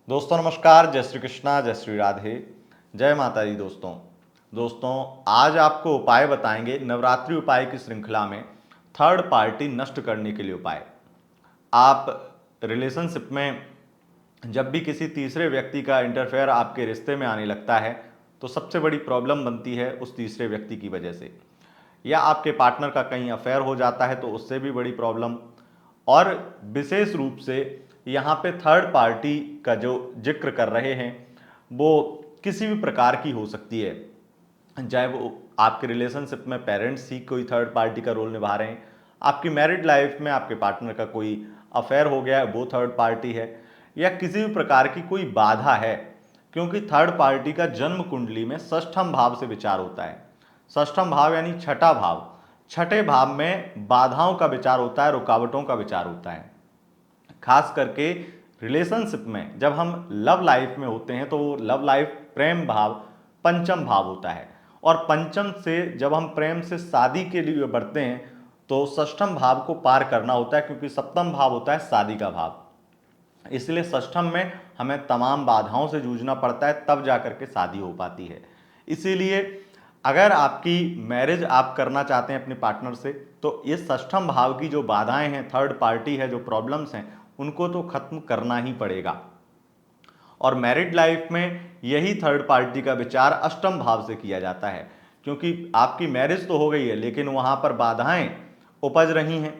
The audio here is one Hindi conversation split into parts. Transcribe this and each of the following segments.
दोस्तों नमस्कार, जय श्री कृष्णा, जय श्री राधे, जय माता दी। दोस्तों आज आपको उपाय बताएंगे नवरात्रि उपाय की श्रृंखला में थर्ड पार्टी नष्ट करने के लिए उपाय। आप रिलेशनशिप में जब भी किसी तीसरे व्यक्ति का इंटरफेयर आपके रिश्ते में आने लगता है तो सबसे बड़ी प्रॉब्लम बनती है उस तीसरे व्यक्ति की वजह से, या आपके पार्टनर का कहीं अफेयर हो जाता है तो उससे भी बड़ी प्रॉब्लम। और विशेष रूप से यहाँ पे थर्ड पार्टी का जो जिक्र कर रहे हैं वो किसी भी प्रकार की हो सकती है, चाहे वो आपके रिलेशनशिप में पेरेंट्स ही कोई थर्ड पार्टी का रोल निभा रहे हैं, आपकी मैरिड लाइफ में आपके पार्टनर का कोई अफेयर हो गया है वो थर्ड पार्टी है, या किसी भी प्रकार की कोई बाधा है। क्योंकि थर्ड पार्टी का जन्म कुंडली में षष्ठम भाव से विचार होता है। षष्ठम भाव यानी छठा भाव, छठे भाव में बाधाओं का विचार होता है, रुकावटों का विचार होता है। खास करके रिलेशनशिप में जब हम लव लाइफ में होते हैं तो वो लव लाइफ प्रेम भाव पंचम भाव होता है, और पंचम से जब हम प्रेम से शादी के लिए बढ़ते हैं तो षष्ठम भाव को पार करना होता है, क्योंकि सप्तम भाव होता है शादी का भाव। इसलिए षष्ठम में हमें तमाम बाधाओं से जूझना पड़ता है, तब जाकर के शादी हो पाती है। इसीलिए अगर आपकी मैरिज आप करना चाहते हैं अपने पार्टनर से तो ये षष्ठम भाव की जो बाधाएं हैं, थर्ड पार्टी है, जो प्रॉब्लम्स हैं, उनको तो खत्म करना ही पड़ेगा। और मैरिड लाइफ में यही थर्ड पार्टी का विचार अष्टम भाव से किया जाता है, क्योंकि आपकी मैरिज तो हो गई है लेकिन वहां पर बाधाएं उपज रही हैं।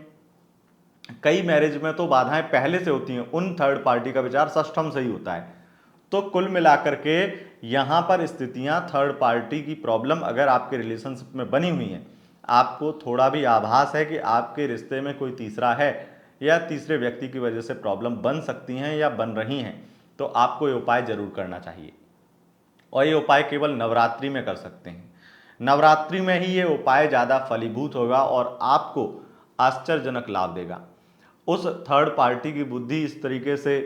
कई मैरिज में तो बाधाएं पहले से होती हैं, उन थर्ड पार्टी का विचार षष्ठम से ही होता है। तो कुल मिलाकर के यहां पर स्थितियां थर्ड पार्टी की प्रॉब्लम अगर आपके रिलेशनशिप में बनी हुई हैं, आपको थोड़ा भी आभास है कि आपके रिश्ते में कोई तीसरा है या तीसरे व्यक्ति की वजह से प्रॉब्लम बन सकती हैं या बन रही हैं, तो आपको ये उपाय जरूर करना चाहिए। और ये उपाय केवल नवरात्रि में कर सकते हैं। नवरात्रि में ही ये उपाय ज़्यादा फलीभूत होगा और आपको आश्चर्यजनक लाभ देगा। उस थर्ड पार्टी की बुद्धि इस तरीके से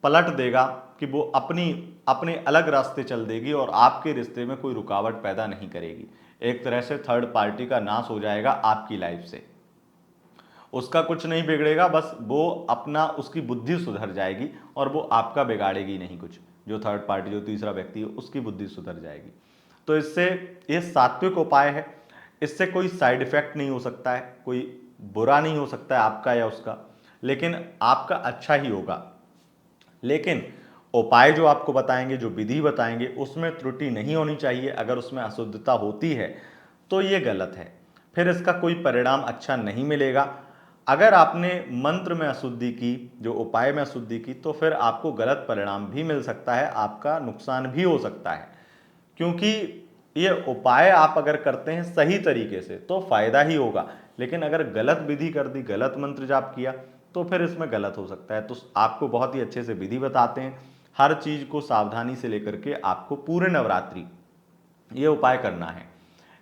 पलट देगा कि वो अपनी अपने अलग रास्ते चल देगी और आपके रिश्ते में कोई रुकावट पैदा नहीं करेगी। एक तरह से थर्ड पार्टी का नाश हो जाएगा आपकी लाइफ से। उसका कुछ नहीं बिगड़ेगा, बस वो अपना उसकी बुद्धि सुधर जाएगी और वो आपका बिगाड़ेगी नहीं कुछ। जो थर्ड पार्टी, जो तीसरा व्यक्ति है, उसकी बुद्धि सुधर जाएगी। तो इससे ये सात्विक उपाय है, इससे कोई साइड इफेक्ट नहीं हो सकता है, कोई बुरा नहीं हो सकता है आपका या उसका, लेकिन आपका अच्छा ही होगा। लेकिन उपाय जो आपको बताएंगे, जो विधि बताएंगे, उसमें त्रुटि नहीं होनी चाहिए। अगर उसमें अशुद्धता होती है तो ये गलत है, फिर इसका कोई परिणाम अच्छा नहीं मिलेगा। अगर आपने मंत्र में अशुद्धि की, जो उपाय में अशुद्धि की, तो फिर आपको गलत परिणाम भी मिल सकता है, आपका नुकसान भी हो सकता है। क्योंकि ये उपाय आप अगर करते हैं सही तरीके से तो फायदा ही होगा, लेकिन अगर गलत विधि कर दी, गलत मंत्र जाप किया, तो फिर इसमें गलत हो सकता है। तो आपको बहुत ही अच्छे से विधि बताते हैं, हर चीज को सावधानी से लेकर के आपको पूरे नवरात्रि ये उपाय करना है।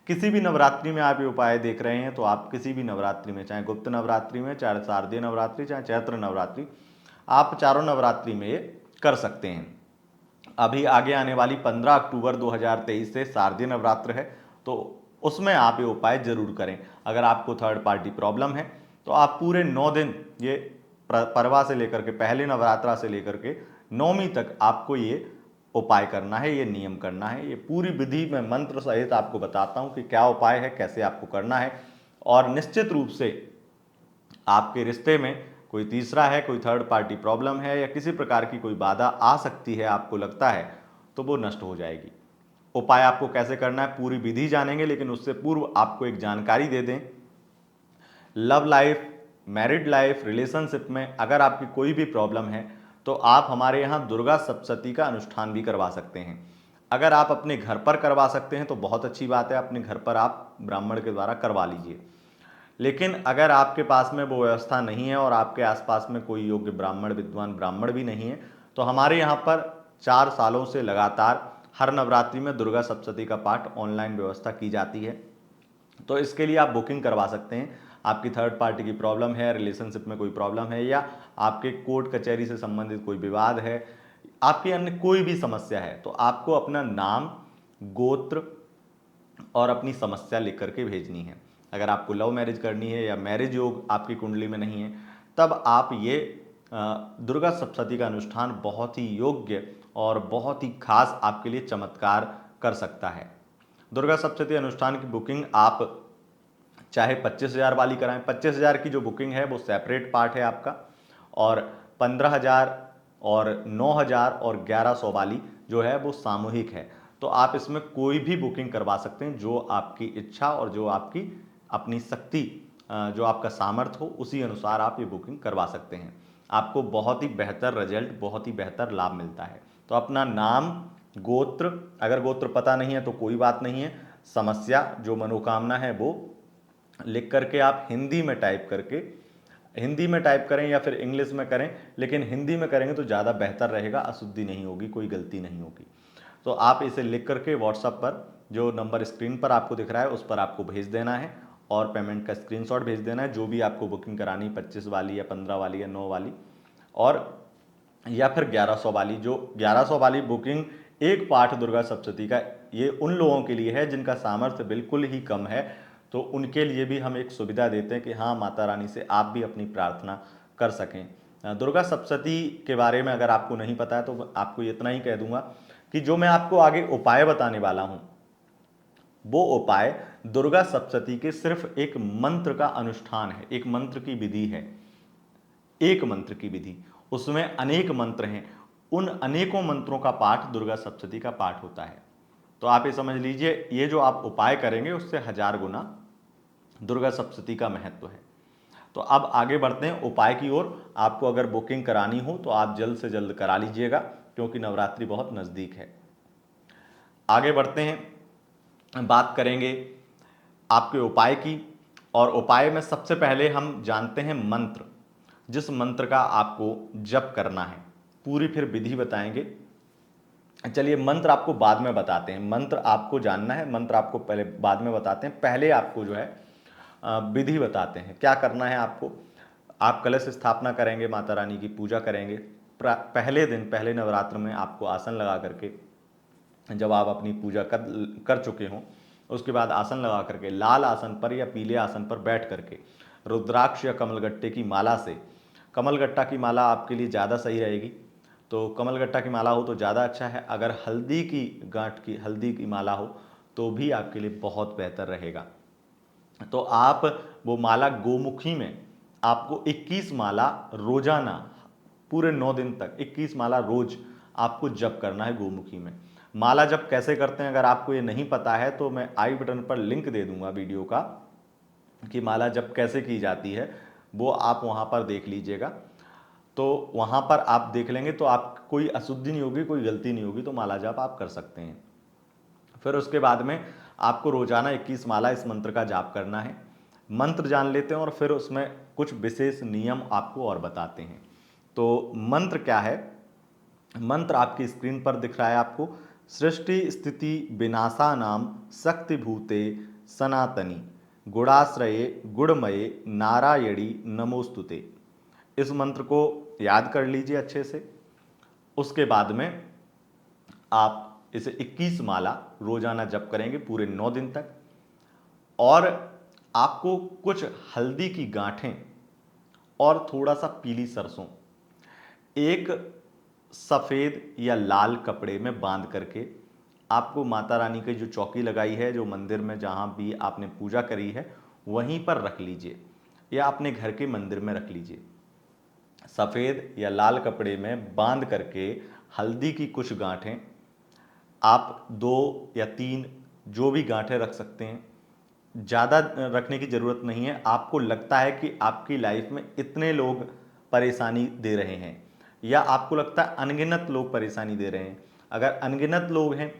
किसी भी नवरात्रि में आप ये उपाय देख रहे हैं तो आप किसी भी नवरात्रि में, चाहे गुप्त नवरात्रि में, चाहे शारदीय नवरात्रि, चाहे चैत्र नवरात्रि, आप चारों नवरात्रि में ये कर सकते हैं। अभी आगे आने वाली 15 अक्टूबर 2023 से शारदीय नवरात्र है, तो उसमें आप ये उपाय जरूर करें। अगर आपको थर्ड पार्टी प्रॉब्लम है तो आप पूरे 9 दिन ये परवा से लेकर के, पहले नवरात्रा से लेकर के नौवीं तक आपको ये उपाय करना है, ये नियम करना है। ये पूरी विधि में मंत्र सहित आपको बताता हूँ कि क्या उपाय है, कैसे आपको करना है। और निश्चित रूप से आपके रिश्ते में कोई तीसरा है, कोई थर्ड पार्टी प्रॉब्लम है, या किसी प्रकार की कोई बाधा आ सकती है, आपको लगता है, तो वो नष्ट हो जाएगी। उपाय आपको कैसे करना है पूरी विधि जानेंगे, लेकिन उससे पूर्व आपको एक जानकारी दे दें। Love life, married life, relationship में अगर आपकी कोई भी प्रॉब्लम है तो आप हमारे यहाँ दुर्गा सप्तशती का अनुष्ठान भी करवा सकते हैं। अगर आप अपने घर पर करवा सकते हैं तो बहुत अच्छी बात है, अपने घर पर आप ब्राह्मण के द्वारा करवा लीजिए। लेकिन अगर आपके पास में वो व्यवस्था नहीं है और आपके आसपास में कोई योग्य ब्राह्मण, विद्वान ब्राह्मण भी नहीं है, तो हमारे यहाँ पर 4 सालों से लगातार हर नवरात्रि में दुर्गा सप्तशती का पाठ ऑनलाइन व्यवस्था की जाती है। तो इसके लिए आप बुकिंग करवा सकते हैं। आपकी थर्ड पार्टी की प्रॉब्लम है, रिलेशनशिप में कोई प्रॉब्लम है, या आपके कोर्ट कचहरी से संबंधित कोई विवाद है, आपकी अन्य कोई भी समस्या है, तो आपको अपना नाम, गोत्र और अपनी समस्या लिख करके भेजनी है। अगर आपको लव मैरिज करनी है या मैरिज योग आपकी कुंडली में नहीं है, तब आप ये दुर्गा सप्तशती का अनुष्ठान बहुत ही योग्य और बहुत ही खास आपके लिए चमत्कार कर सकता है। दुर्गा सप्तशती अनुष्ठान की बुकिंग आप चाहे 25,000 वाली कराएं, 25,000 की जो बुकिंग है वो सेपरेट पार्ट है आपका, और 15,000 और 9,000 और 1,100 वाली जो है वो सामूहिक है। तो आप इसमें कोई भी बुकिंग करवा सकते हैं, जो आपकी इच्छा और जो आपकी अपनी शक्ति, जो आपका सामर्थ्य हो, उसी अनुसार आप ये बुकिंग करवा सकते हैं। आपको बहुत ही बेहतर रिजल्ट, बहुत ही बेहतर लाभ मिलता है। तो अपना नाम, गोत्र, अगर गोत्र पता नहीं है तो कोई बात नहीं है, समस्या जो मनोकामना है वो लिख करके आप हिंदी में टाइप करके, हिंदी में टाइप करें या फिर इंग्लिश में करें, लेकिन हिंदी में करेंगे तो ज़्यादा बेहतर रहेगा, अशुद्धि नहीं होगी, कोई गलती नहीं होगी। तो आप इसे लिख करके व्हाट्सएप पर जो नंबर स्क्रीन पर आपको दिख रहा है उस पर आपको भेज देना है, और पेमेंट का स्क्रीनशॉट भेज देना है, जो भी आपको बुकिंग करानी, 25 वाली या 15 वाली या 9 वाली, और या फिर 1100 वाली। जो 1100 वाली बुकिंग एक पाठ दुर्गा सप्तशती का, ये उन लोगों के लिए है जिनका सामर्थ्य बिल्कुल ही कम है, तो उनके लिए भी हम एक सुविधा देते हैं कि हाँ, माता रानी से आप भी अपनी प्रार्थना कर सकें। दुर्गा सप्तशती के बारे में अगर आपको नहीं पता है तो आपको इतना ही कह दूंगा कि जो मैं आपको आगे उपाय बताने वाला हूं, वो उपाय दुर्गा सप्तशती के सिर्फ एक मंत्र का अनुष्ठान है, एक मंत्र की विधि है, एक मंत्र की विधि, उसमें अनेक मंत्र हैं, उन अनेकों मंत्रों का पाठ दुर्गा सप्तशती का पाठ होता है। तो आप ये समझ लीजिए, ये जो आप उपाय करेंगे उससे 1000 गुना दुर्गा सप्तशती का महत्व है। तो अब आगे बढ़ते हैं उपाय की ओर। आपको अगर बुकिंग करानी हो तो आप जल्द से जल्द करा लीजिएगा, क्योंकि नवरात्रि बहुत नज़दीक है। आगे बढ़ते हैं, बात करेंगे आपके उपाय की, और उपाय में सबसे पहले हम जानते हैं मंत्र, जिस मंत्र का आपको जप करना है, पूरी फिर विधि बताएंगे। चलिए, मंत्र आपको बाद में बताते हैं, मंत्र आपको जानना है, मंत्र आपको पहले बाद में बताते हैं, पहले आपको जो है विधि बताते हैं क्या करना है आपको। आप कलश स्थापना करेंगे, माता रानी की पूजा करेंगे। पहले दिन, पहले नवरात्र में आपको आसन लगा करके, जब आप अपनी पूजा कर चुके हों, उसके बाद आसन लगा करके लाल आसन पर या पीले आसन पर बैठ करके रुद्राक्ष या कमलगट्टे की माला से, कमलगट्टा की माला आपके लिए ज़्यादा सही रहेगी, तो कमलगट्टा की माला हो तो ज़्यादा अच्छा है। अगर हल्दी की गांठ की, हल्दी की माला हो तो भी आपके लिए बहुत बेहतर रहेगा। तो आप वो माला गोमुखी में, आपको 21 माला रोजाना, पूरे 9 दिन तक 21 माला रोज आपको जप करना है गोमुखी में। माला जप कैसे करते हैं अगर आपको ये नहीं पता है तो मैं आई बटन पर लिंक दे दूंगा वीडियो का, कि माला जप कैसे की जाती है, वो आप वहाँ पर देख लीजिएगा। तो वहाँ पर आप देख लेंगे तो आप, कोई अशुद्धि नहीं होगी, कोई गलती नहीं होगी, तो माला जप आप कर सकते हैं। फिर उसके बाद में आपको रोजाना 21 माला इस मंत्र का जाप करना है। मंत्र जान लेते हैं और फिर उसमें कुछ विशेष नियम आपको और बताते हैं। तो मंत्र क्या है? मंत्र आपकी स्क्रीन पर दिख रहा है आपको। सृष्टि स्थिति विनाशा नाम शक्ति भूते सनातनी गुणाश्रये गुणमये नारायणी नमोस्तुते। इस मंत्र को याद कर लीजिए अच्छे से। उसके बाद में आप इसे 21 माला रोजाना जप करेंगे पूरे 9 दिन तक, और आपको कुछ हल्दी की गांठें और थोड़ा सा पीली सरसों एक सफ़ेद या लाल कपड़े में बांध करके, आपको माता रानी की जो चौकी लगाई है, जो मंदिर में जहाँ भी आपने पूजा करी है, वहीं पर रख लीजिए, या अपने घर के मंदिर में रख लीजिए। सफ़ेद या लाल कपड़े में बांध करके हल्दी की कुछ गांठें, आप 2 या 3 जो भी गांठें रख सकते हैं, ज़्यादा रखने की ज़रूरत नहीं है। आपको लगता है कि आपकी लाइफ में इतने लोग परेशानी दे रहे हैं, या आपको लगता है अनगिनत लोग परेशानी दे रहे हैं, अगर अनगिनत लोग हैं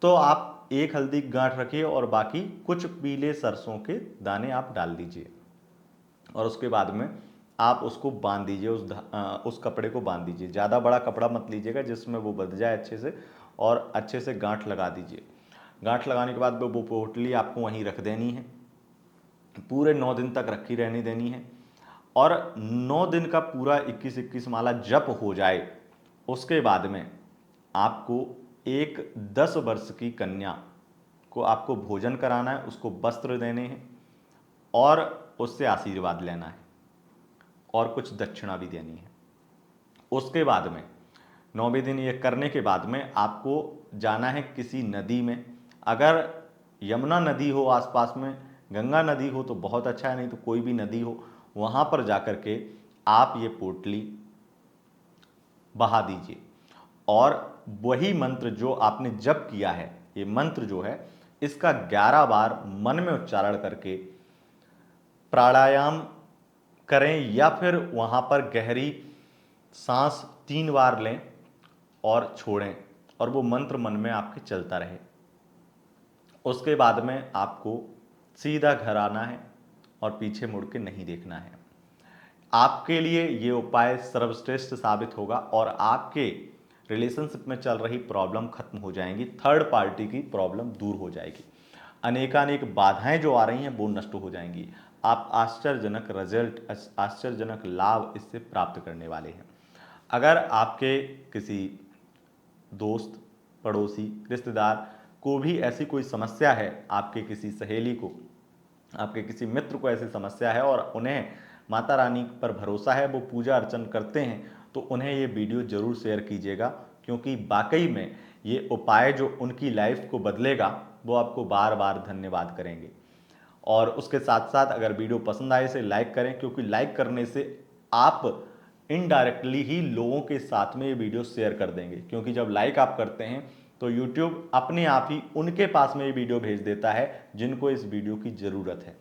तो आप एक हल्दी की गांठ रखिए और बाकी कुछ पीले सरसों के दाने आप डाल दीजिए, और उसके बाद में आप उसको बांध दीजिए, उस कपड़े को बांध दीजिए। ज़्यादा बड़ा कपड़ा मत लीजिएगा जिसमें वो बंध जाए अच्छे से, और अच्छे से गांठ लगा दीजिए। गांठ लगाने के बाद वो पोटली आपको वहीं रख देनी है, पूरे 9 दिन तक रखी रहने देनी है, और 9 दिन का पूरा 21-21 माला जप हो जाए, उसके बाद में आपको एक 10 वर्ष की कन्या को आपको भोजन कराना है, उसको वस्त्र देने हैं और उससे आशीर्वाद लेना है, और कुछ दक्षिणा भी देनी है। उसके बाद में 9वें दिन ये करने के बाद में आपको जाना है किसी नदी में। अगर यमुना नदी हो आसपास में, गंगा नदी हो तो बहुत अच्छा है, नहीं तो कोई भी नदी हो, वहाँ पर जाकर के आप ये पोटली बहा दीजिए। और वही मंत्र जो आपने जप किया है, ये मंत्र जो है इसका 11 बार मन में उच्चारण करके प्राणायाम करें, या फिर वहाँ पर गहरी सांस 3 बार लें और छोड़ें, और वो मंत्र मन में आपके चलता रहे। उसके बाद में आपको सीधा घर आना है और पीछे मुड़ के नहीं देखना है। आपके लिए ये उपाय सर्वश्रेष्ठ साबित होगा और आपके रिलेशनशिप में चल रही प्रॉब्लम खत्म हो जाएंगी, थर्ड पार्टी की प्रॉब्लम दूर हो जाएगी, अनेकानेक बाधाएं जो आ रही हैं वो नष्ट हो जाएंगी। आप आश्चर्यजनक रिजल्ट, आश्चर्यजनक लाभ इससे प्राप्त करने वाले हैं। अगर आपके किसी दोस्त, पड़ोसी, रिश्तेदार को भी ऐसी कोई समस्या है, आपके किसी सहेली को, आपके किसी मित्र को ऐसी समस्या है और उन्हें माता रानी पर भरोसा है, वो पूजा अर्चन करते हैं, तो उन्हें ये वीडियो जरूर शेयर कीजिएगा, क्योंकि वाकई में ये उपाय जो उनकी लाइफ को बदलेगा वो आपको बार बार धन्यवाद करेंगे। और उसके साथ साथ अगर वीडियो पसंद आए इसे लाइक करें, क्योंकि लाइक करने से आप इनडायरेक्टली ही लोगों के साथ में ये वीडियो शेयर कर देंगे, क्योंकि जब लाइक आप करते हैं तो यूट्यूब अपने आप ही उनके पास में ये वीडियो भेज देता है जिनको इस वीडियो की ज़रूरत है।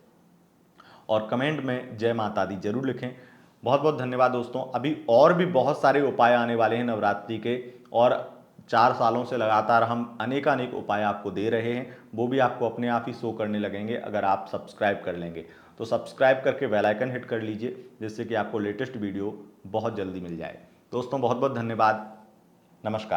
और कमेंट में जय माता दी जरूर लिखें। बहुत बहुत धन्यवाद दोस्तों। अभी और भी बहुत सारे उपाय आने वाले हैं नवरात्रि के, और 4 सालों से लगातार हम अनेकानेक उपाय आपको दे रहे हैं, वो भी आपको अपने आप ही शो करने लगेंगे अगर आप सब्सक्राइब कर लेंगे। तो सब्सक्राइब करके बेल आइकन हिट कर लीजिए, जिससे कि आपको लेटेस्ट वीडियो बहुत जल्दी मिल जाए। दोस्तों बहुत बहुत धन्यवाद। नमस्कार।